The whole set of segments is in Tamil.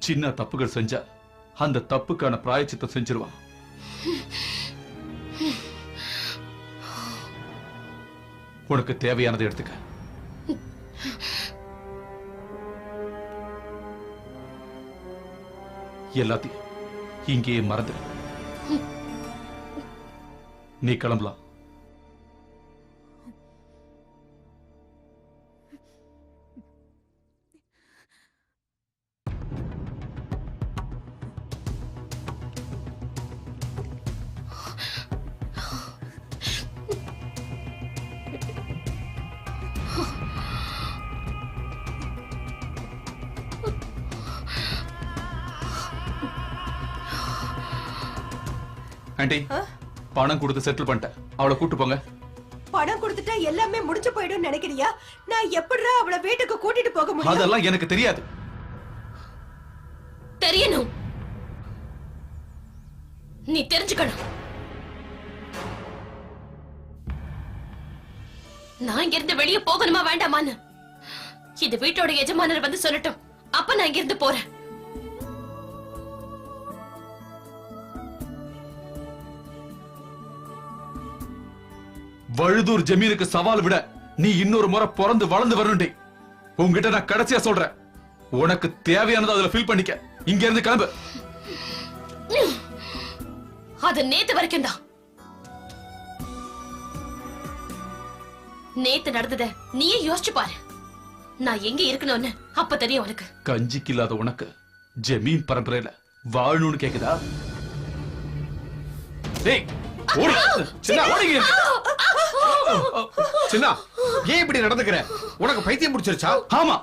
சின்ன தப்புகள் செஞ்சா அந்த தப்புக்கான பிராயச்சித்தம் செஞ்சிருவான். உனக்கு தேவையானதை எடுத்துக்க. எல்லாத்தையும் இங்கேயே மறந்து நீ கிளம்பலாம். ஆண்டி, பணம் கொடுத்து செட்டில் பண்ணிட்டேன். அவளை கூட்டு போங்க. பணம் கொடுத்துட்டா எல்லாமே முடிஞ்சு போயிடும் நினைக்கிறியா? நான் எப்படிடா அவளை வீட்டுக்கு கூட்டிட்டு போக முடியும்? அதெல்லாம் எனக்கு தெரியாது. தெரியணும். நீ தெரிஞ்சுக்கணும். நான் இங்க இருந்து வெளியே போகணுமா வேண்டாமான்னு இது வீட்டோட எஜமானர் வந்து சொல்லட்டும். அப்ப நான் இங்க இருந்து போறேன். வழுதூர் ஜமீனுக்கு சவால் விட நீ இன்னொரு முறை பிறந்து வளர்ந்து வரணுண்டி. உங்ககிட்ட நான் கடைசியா சொல்றேன், உனக்கு தேவையானது அதுல ஃபில் பண்ணிக்க. இங்க இருந்து கிளம்பு. அது நேத்து வரைக்கும் தான். நேத்து நடந்தத நீயே யோசிச்சு பாரு. நான் எங்க இருக்கணும்னு அப்ப தெரியும் உனக்கு. கஞ்சிக்கு இல்லாத உனக்கு ஜமீன் பரம்பரையில வாழணும்னு கேக்குதா? ஏய், ஓடி சின்ன, ஓடிங்க. சின்ன, ஏன் இப்படி நடந்துக்கிற? உனக்கு பைத்தியம் முடிச்சிருச்சா? ஆமா,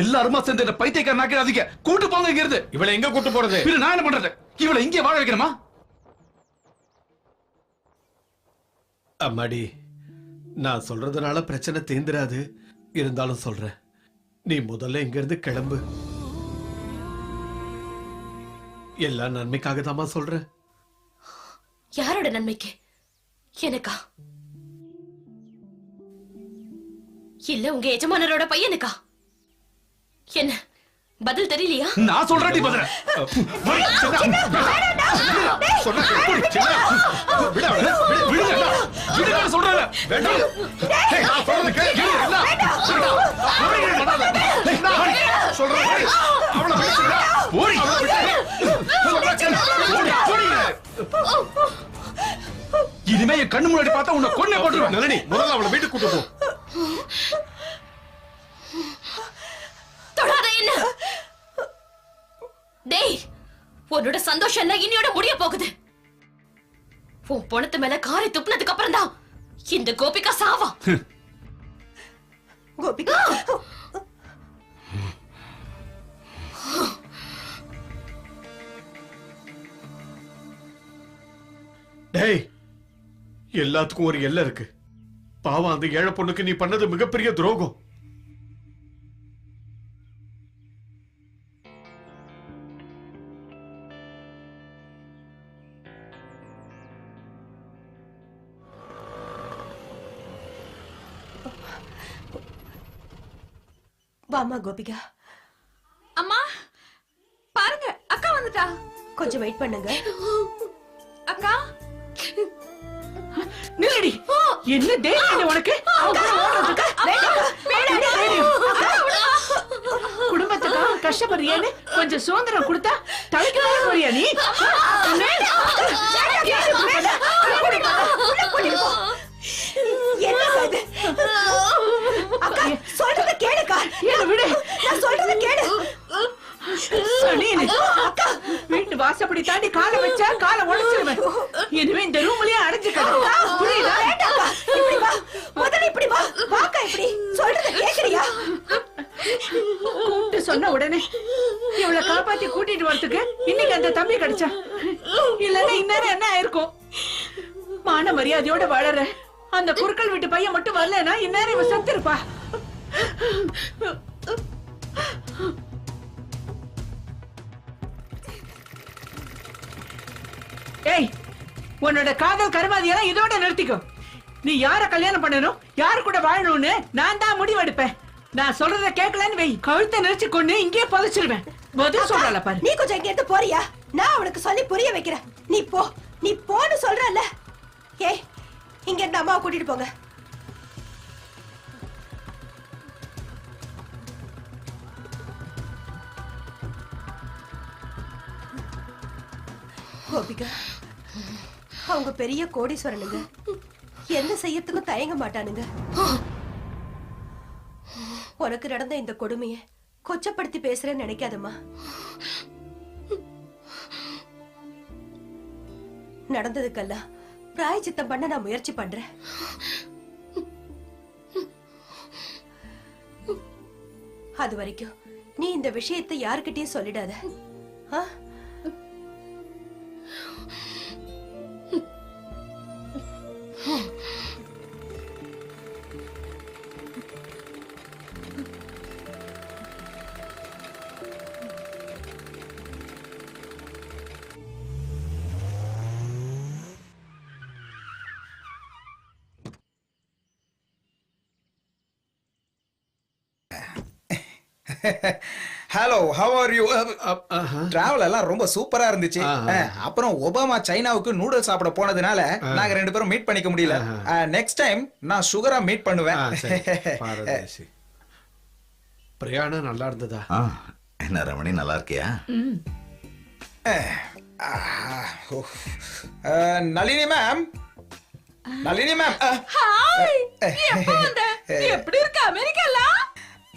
எல்லாருமா சேர்ந்து என்ன பைத்தியக்காரன் ஆக்காதீங்க. கூட்டு போங்க இங்க இருந்து. இவளை எங்க கூட்டு போறது? பின்ன நான் என்ன பண்றது? இவளை இங்கே வாழ வைக்கணுமா? அம்மாடி, நான் சொல்றதுனால பிரச்சனை தீந்துராது. இருந்தாலும் சொல்றேன், நீ முதல்ல இங்க இருந்து கிளம்பு. எல்லா நன்மைக்காக தாமா சொல்றேன். யாரோட நன்மைக்கு? எனக்கா? இல்ல உங்க எஜமானரோட பையனுக்கா? என்ன பதில் தெரியலையா? நான் சொல்றேன் பதில். இனிமே என் கண்ணு முன்னாடி பார்த்தா உன்னை கொன்னே போட்டுருவேன். நளினி, முதல்ல அவளை வீட்டுக்கு கூட்டு போ. தொடாத என்ன. டேய், உன்னோட சந்தோஷம் எல்லாம் இன்னையோட முடிய போகுது. உன் பணத்து மேல காரை துப்புனதுக்கு அப்புறம் தான் இந்த கோபிகா சாவா. கோபிகா, டேய், எல்லாத்துக்கும் ஒரு எல்லை இருக்கு. பாவம், அந்த ஏழை பொண்ணுக்கு நீ பண்ணது மிகப்பெரிய துரோகம். வாமா கோபிகா. அம்மா பாருங்க, அக்கா வந்துட்டா. கொஞ்சம் வெயிட் பண்ணுங்க. அக்கா நில்லடி. என்ன தைரியம் உனக்கு? குடும்பத்துக்காக கஷ்டப்படுறியான்னு கொஞ்சம் சுதந்திரம் கொடுத்தா தவிக்கவே போறியா நீ? சொல்றத கேளுக்கா. விடு, நான் சொல்றத கேளு. வீட்டு வாசப்படி தாண்டி காலை வச்சா காலை உடைச்சிருவேன். இனிமே இந்த ரூம்லயே அடைஞ்சுக்க. புரியுதா? இப்படி வா, முதல்ல இப்படி வா. வாக்கா, இப்படி சொல்றத கேக்குறியா? கூப்பிட்டு சொன்ன உடனே இவளை காப்பாத்தி கூட்டிட்டு வரதுக்கு இன்னைக்கு அந்த தம்பி கிடைச்சா. இல்லன்னா இந்நேரம் என்ன ஆயிருக்கும்? மான மரியாதையோட வளர அந்த குறுக்கள் வீட்டு பையன் மட்டும் வரலன்னா இந்நேரம் இவ செத்துருப்பா. ஏய், உன்னோட காதல் கருமாதியெல்லாம் இதோட நிறுத்திக்கோ. நீ யார கல்யாணம் பண்ணணும், யாரு கூட வாழணும்னு நான் தான் முடிவெடுப்பேன். நான் சொல்றத கேட்கலன்னு வை, கழுத்தை நெரிச்சு கொண்டு இங்கே புதைச்சிருவேன். பதில் சொல்றாள பாரு. நீ கொஞ்சம் இங்க இருந்து போறியா? நான் அவளுக்கு சொல்லி புரிய வைக்கிறேன். நீ போன்னு சொல்றல. ஏய், இங்க இருந்து அம்மாவை கூட்டிட்டு போங்க. கோபிகா, அவங்க பெரிய கோடீஸ்வரனுங்க. என்ன செய்யறதுக்கும் தயங்க மாட்டானுங்க. உனக்கு நடந்த இந்த கொடுமைய கொச்சப்படுத்தி பேசுறேன்னு நினைக்காதம்மா. நடந்ததுக்கெல்லாம் பிராயச்சித்தம் பண்ண நான் முயற்சி பண்றேன். அது வரைக்கும் நீ இந்த விஷயத்தை யாருக்கிட்டயும் சொல்லிடாத. ஆ? Hello, how are you? Travel எல்லாம் ரொம்ப சூப்பரா இருந்துச்சு. அப்புறம் ஒபாமா சைனாவுக்கு நூடுல்ஸ் சாப்பிட போனதுனால நாங்க 2 பேரும் மீட் பண்ணிக்க முடியல. நெக்ஸ்ட் டைம் நான் சுகரா மீட் பண்ணுவேன். பிரயாணம் நல்லா இருந்ததா? என்ன ரமணி, நல்லா இருக்கியா? Nalini ma'am, Nalini ma'am. Hi, நீ எப்ப வந்த? நீ எப்படி இருக்க? அமெரிக்கால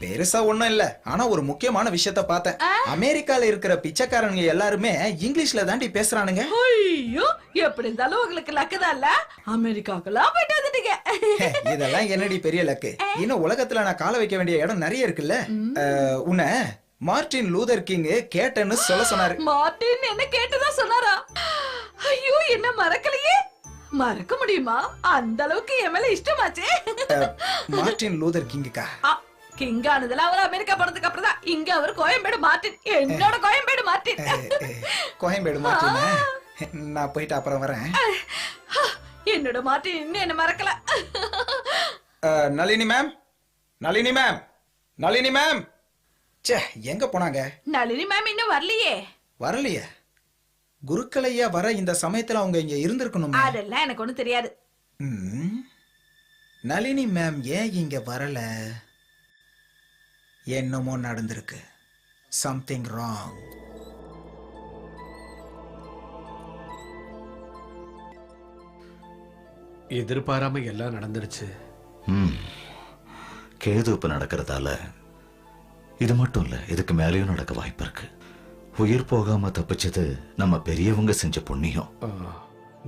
பெருசா ஒண்ணும் இல்ல, ஆனா ஒரு முக்கியமான விஷயத்த பார்த்தேன். அமெரிக்கால இருக்கிற பிச்சைக்காரங்க எல்லாருமே இங்கிலீஷ்ல தாண்டி பேசுறானுங்க. ஐயோ, எப்படி இருந்தாலும் உங்களுக்கு லக்கு தான் இல்ல. அமெரிக்காக்குலாம் போயிட்டு வந்துட்டீங்க. இதெல்லாம் என்னடி பெரிய லக்கு. இன்னும் உலகத்துல நான் கால வைக்க வேண்டிய இடம் நிறைய இருக்குல்ல. உன்னை மார்ட்டின் லூதர் கிங் கேட்டேன்னு சொல்ல சொன்னாரு. மார்ட்டின் என்ன கேட்டதா சொன்னாரா? ஐயோ, என்ன மறக்கலையே. மறக்க முடியுமா? அந்த அளவுக்கு என் மேல இஷ்டமாச்சே. Martin Luther கிங்குக்கா? கிங் ஆனதுல அவர் அமெரிக்கா போனதுக்கு அப்புறம் தான். இங்க அவர் கோயம்பேடு மார்ட்டின். என்னோட கோயம்பேடு மார்ட்டின். கோயம்பேடு மார்ட்டின். நான் போயிட்டு அப்புறம் வரேன். என்னோட மார்ட்டின் இன்னும் என்ன மறக்கல. Nalini ma'am, Nalini ma'am, Nalini ma'am. ச்சே, எங்க போனாங்க? நளினி மேம் இன்னும் வரலையே. வரலையே? குருக்களையா வர இந்த சமயத்துல அவங்க இங்க இருந்திருக்கணும். அதெல்லாம் எனக்கு ஒண்ணும் தெரியாது. நளினி மேம் ஏன் இங்க வரல? என்னமோ நடந்திருக்கு. Something wrong. எதிர்பாராம எல்லாம் நடந்துருச்சு. கேது இப்ப நடக்கிறதால இது மட்டும் இல்ல, இதுக்கு மேலேயும் நடக்க வாய்ப்பு இருக்கு. உயிர் போகாம தப்பிச்சது நம்ம பெரியவங்க செஞ்ச புண்ணியம்.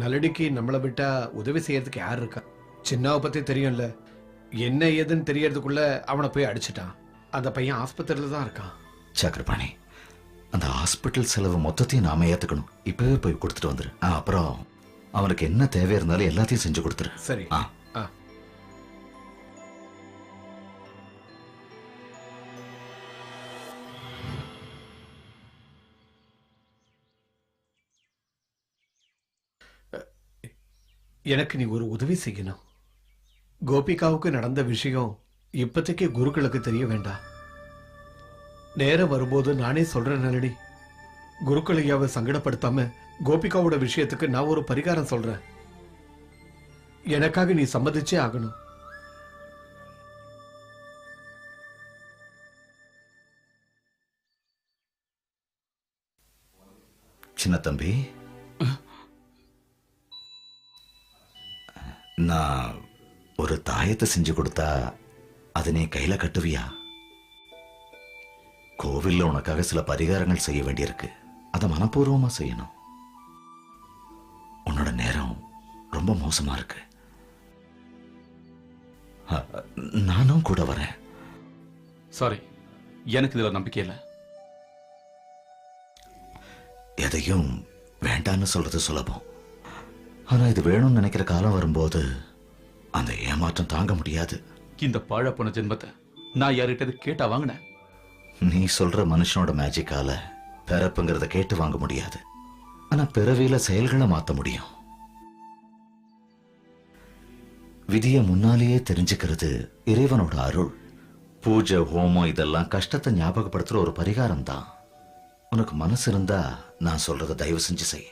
நளினிக்கு நம்மளை விட்டா உதவி செய்யறதுக்கு யார் இருக்கா? சின்னாவை பத்தி தெரியும்ல. என்ன ஏதுன்னு தெரியறதுக்குள்ள அவனை போய் அடிச்சிட்டான். அந்த பையன் ஆஸ்பத்திரியில தான் இருக்கான். சக்கரபாணி, அந்த ஹாஸ்பிட்டல் செலவு மொத்தத்தையும் நாம ஏத்துக்கணும். இப்பவே போய் கொடுத்துட்டு வந்துரு. அப்புறம் அவனுக்கு என்ன தேவை இருந்தாலும் எல்லாத்தையும் செஞ்சு கொடுத்துரு. சரி. எனக்கு நீ ஒரு உதவி செய்யணும். கோபிகாவுக்கு நடந்த விஷயம் இப்போதைக்கு குருக்களுக்கு தெரிய வேண்டாம். நேரம் வரும்போது நானே சொல்றேன் நளினி. குருக்களையாவை சங்கடப்படுத்தாம கோபிகாவோட விஷயத்துக்கு நான் ஒரு பரிகாரம் சொல்றேன். எனக்காக நீ சம்மதிச்சே ஆகணும். சின்ன தம்பி, நான் ஒரு தாயத்தை செஞ்சு கொடுத்தா அதை நீ கையில கட்டுவியா? கோவில்ல உனக்காக சில பரிகாரங்கள் செய்ய வேண்டியிருக்கு. அதை மனப்பூர்வமா செய்யணும். உன்னோட நேரம் ரொம்ப மோசமா இருக்கு. நானும் கூட வரேன். சாரி, எனக்கு இதுல நம்பிக்கை இல்லை. எதையும் வேண்டான்னு சொல்றது சுலபம். ஆனா இது வேணும்னு நினைக்கிற காலம் வரும்போது அந்த ஏமாற்றம் தாங்க முடியாது. இந்த பாழ போன ஜென்மத்தை நான் யார்கிட்ட கேட்டா வாங்கினேன். நீ சொல்ற மனுஷனோட மேஜிக்கால பிறப்புங்கிறத கேட்டு வாங்க முடியாது. ஆனா பிறவியில செயல்களை மாத்த முடியும். விதிய முன்னாலேயே தெரிஞ்சுக்கிறது இறைவனோட அருள். பூஜை, ஹோமம் இதெல்லாம் கஷ்டத்தை ஞாபகப்படுத்துற ஒரு பரிகாரம் தான். உனக்கு மனசு இருந்தா நான் சொல்றத தயவு செஞ்சு செய்.